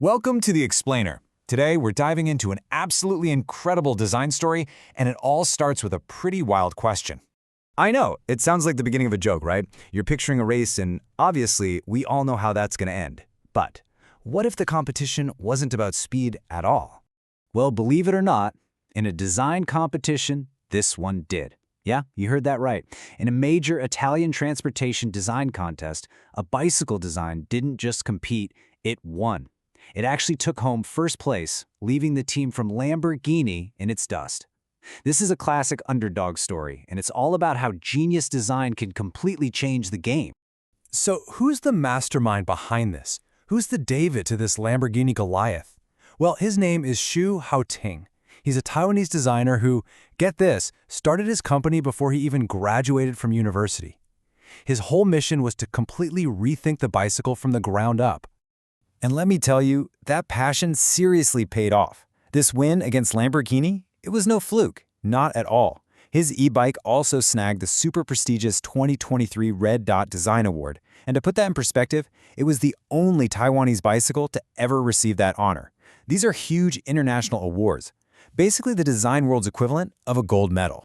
Welcome to The Explainer. Today, we're diving into an absolutely incredible design story, and it all starts with a pretty wild question. I know, it sounds like the beginning of a joke, right? You're picturing a race, and obviously, we all know how that's going to end. But what if the competition wasn't about speed at all? Well, believe it or not, in a design competition, this one did. Yeah, you heard that right. In a major Italian transportation design contest, a bicycle design didn't just compete, it won. It actually took home first place, leaving the team from Lamborghini in its dust. This is a classic underdog story, and it's all about how genius design can completely change the game. So who's the mastermind behind this? Who's the David to this Lamborghini Goliath? Well, his name is Hao-ting. He's a Taiwanese designer who, get this, started his company before he even graduated from university. His whole mission was to completely rethink the bicycle from the ground up. And let me tell you, that passion seriously paid off. This win against Lamborghini, it was no fluke, not at all. His e-bike also snagged the super prestigious 2023 Red Dot Design Award. And to put that in perspective, it was the only Taiwanese bicycle to ever receive that honor. These are huge international awards, basically the design world's equivalent of a gold medal.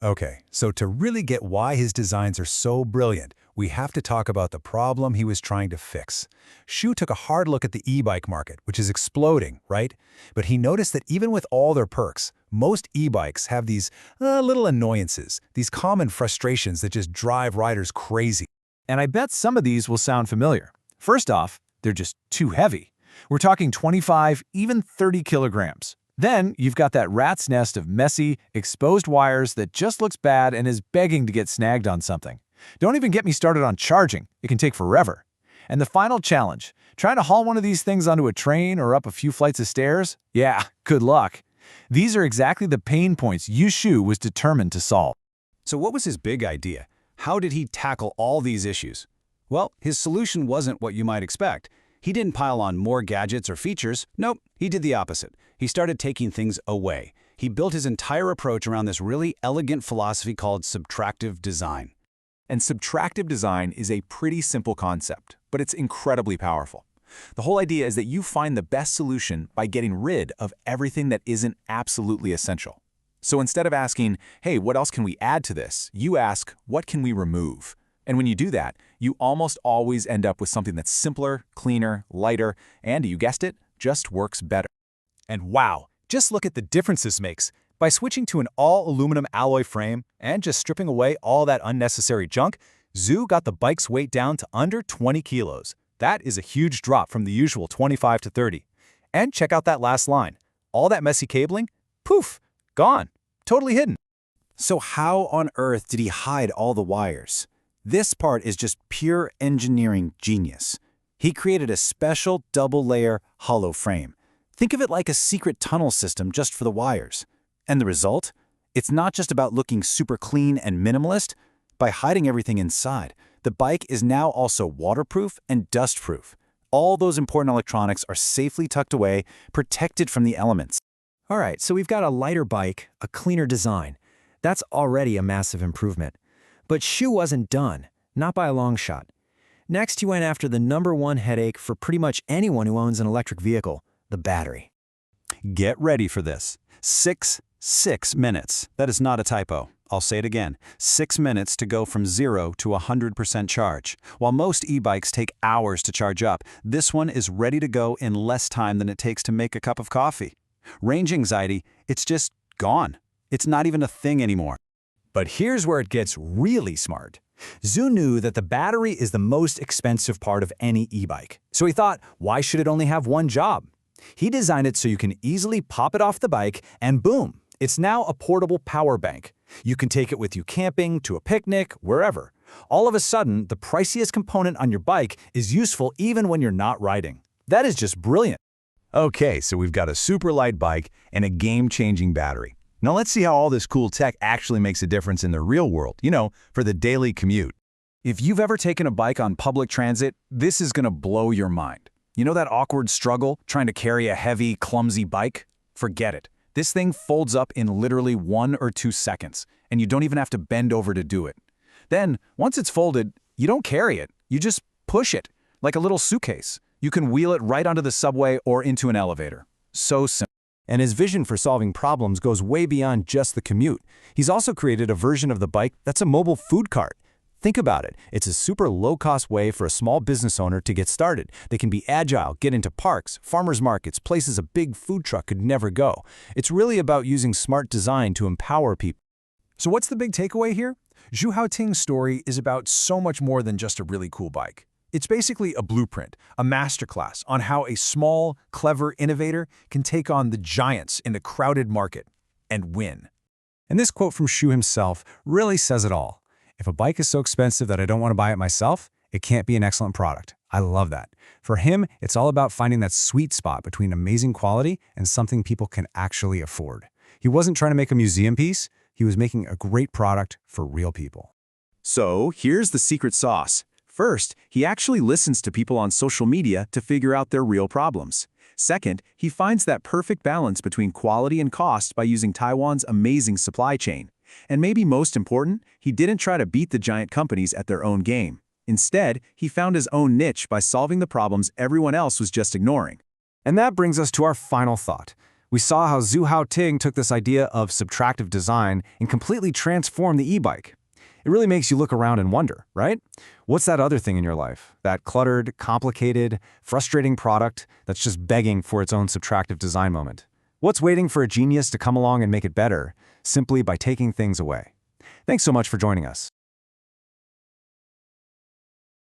Okay, so to really get why his designs are so brilliant, we have to talk about the problem he was trying to fix. Shu took a hard look at the e-bike market, which is exploding, right? But he noticed that even with all their perks, most e-bikes have these little annoyances, these common frustrations that just drive riders crazy. And I bet some of these will sound familiar. First off, they're just too heavy. We're talking 25, even 30 kilograms. Then you've got that rat's nest of messy, exposed wires that just looks bad and is begging to get snagged on something. Don't even get me started on charging. It can take forever. And the final challenge, trying to haul one of these things onto a train or up a few flights of stairs? Yeah, good luck. These are exactly the pain points Shu was determined to solve. So what was his big idea? How did he tackle all these issues? Well, his solution wasn't what you might expect. He didn't pile on more gadgets or features. Nope, he did the opposite. He started taking things away. He built his entire approach around this really elegant philosophy called subtractive design. And subtractive design is a pretty simple concept, but it's incredibly powerful. The whole idea is that you find the best solution by getting rid of everything that isn't absolutely essential. So instead of asking, hey, what else can we add to this? You ask, what can we remove? And when you do that, you almost always end up with something that's simpler, cleaner, lighter, and you guessed it, just works better. And wow, just look at the difference this makes. By switching to an all-aluminum alloy frame and just stripping away all that unnecessary junk, Zhu got the bike's weight down to under 20 kilos. That is a huge drop from the usual 25 to 30. And check out that last line. All that messy cabling, poof, gone, totally hidden. So how on earth did he hide all the wires? This part is just pure engineering genius. He created a special double-layer hollow frame. Think of it like a secret tunnel system just for the wires. And the result? It's not just about looking super clean and minimalist. By hiding everything inside, the bike is now also waterproof and dustproof. All those important electronics are safely tucked away, protected from the elements. All right, so we've got a lighter bike, a cleaner design. That's already a massive improvement. But Shu wasn't done, not by a long shot. Next, he went after the #1 headache for pretty much anyone who owns an electric vehicle, the battery. Get ready for this. 6 minutes. That is not a typo. I'll say it again. 6 minutes to go from 0 to 100% charge. While most e-bikes take hours to charge up, this one is ready to go in less time than it takes to make a cup of coffee. Range anxiety, it's just gone. It's not even a thing anymore. But here's where it gets really smart. Zhu knew that the battery is the most expensive part of any e-bike. So he thought, why should it only have one job? He designed it so you can easily pop it off the bike and boom, it's now a portable power bank. You can take it with you camping, to a picnic, wherever. All of a sudden, the priciest component on your bike is useful even when you're not riding. That is just brilliant. Okay, so we've got a super light bike and a game-changing battery. Now let's see how all this cool tech actually makes a difference in the real world, for the daily commute. If you've ever taken a bike on public transit, this is going to blow your mind. You know that awkward struggle trying to carry a heavy, clumsy bike? Forget it. This thing folds up in literally 1 or 2 seconds, and you don't even have to bend over to do it. Then, once it's folded, you don't carry it. You just push it, like a little suitcase. You can wheel it right onto the subway or into an elevator. So simple. And his vision for solving problems goes way beyond just the commute. He's also created a version of the bike that's a mobile food cart. Think about it. It's a super low-cost way for a small business owner to get started. They can be agile, get into parks, farmers markets, places a big food truck could never go. It's really about using smart design to empower people. So what's the big takeaway here? Hao-ting's story is about so much more than just a really cool bike. It's basically a blueprint, a masterclass on how a small, clever innovator can take on the giants in the crowded market and win. And this quote from Hsu himself really says it all. If a bike is so expensive that I don't want to buy it myself, it can't be an excellent product. I love that. For him, it's all about finding that sweet spot between amazing quality and something people can actually afford. He wasn't trying to make a museum piece. He was making a great product for real people. So here's the secret sauce. First, he actually listens to people on social media to figure out their real problems. Second, he finds that perfect balance between quality and cost by using Taiwan's amazing supply chain. And maybe most important, he didn't try to beat the giant companies at their own game. Instead, he found his own niche by solving the problems everyone else was just ignoring. And that brings us to our final thought. We saw how Hao-ting took this idea of subtractive design and completely transformed the e-bike. It really makes you look around and wonder, right? What's that other thing in your life? That cluttered, complicated, frustrating product that's just begging for its own subtractive design moment? What's waiting for a genius to come along and make it better, simply by taking things away? Thanks so much for joining us.